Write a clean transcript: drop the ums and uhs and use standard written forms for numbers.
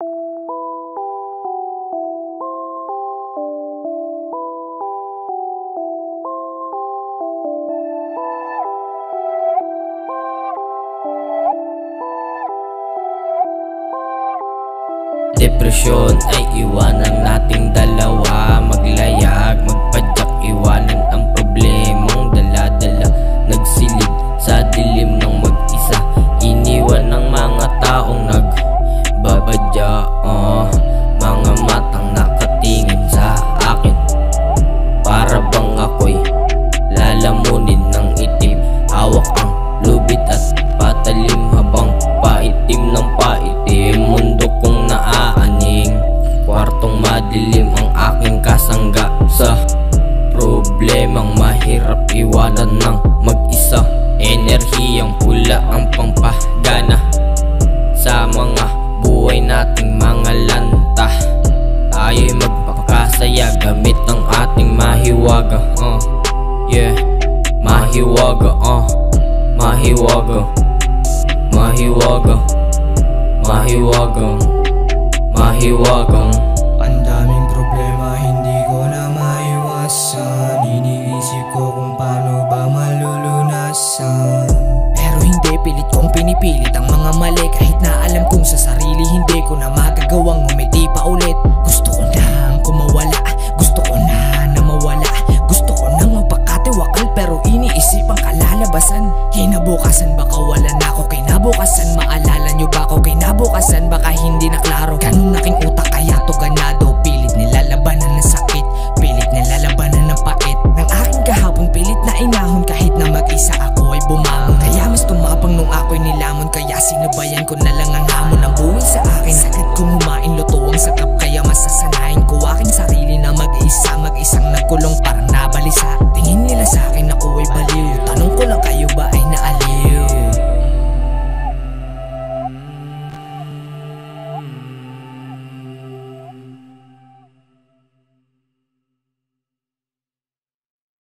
Depresyon ay iwanan nating dalawa, maglayag, magpadyak, iwanan ang problemang dala-dala. Nagsilid sa dilim ng mag-isa, iniwan ng mga taong nagbabadya. Mga matang nakatingin sa akin, para bang ako'y lalamunin ng itim. Hawak ang lubid at patalim habang paitim ng paitim. Mundo kong naaaning, kwartong madilim ang aking kasangga. Sa problemang mahirap iwanan ng mag-isa, enerhiyang pula ang pampagana sa mga buhay nating mga lanta. Tayo'y magpakasaya gamit ang ating mahiwaga. Mahiwaga, mahiwaga, mahiwaga, mahiwagang, mahiwagang. Ang daming problema hindi ko na maiwasan, iniisip ko kung paano ba malulunasan. Pero hindi pilit kong pinipilit ang mga mali, kahit na alam kong sa sarili hindi ko na magagawang umiti pa ulit. Gusto ko nang kumawala, gusto ko na mawala, gusto ko nang magpakatiwakal, pero iniisip ang kalalabasan. Kinabukasan baka wala na ako, kinabukasan maalala nyo ba ako, kinabukasan baka hindi na klaro. Ganun aking utak kaya to ganado, pilit nilalabanan ng sakit, pilit nilalabanan ng pait ng aking kahapon, pilit na inahon kahit na mag-isa ako ay bumangon. Kaya mas tumapang nung ako'y nilamon, kaya sinabayan ko na lang ang hamon ng buhay sa akin. Sagad kong humain, luto ang sakap, kaya masasanayin ko aking sarili na mag-isa, mag-isang nagkulong parang nabalisa. Tingin nila sa akin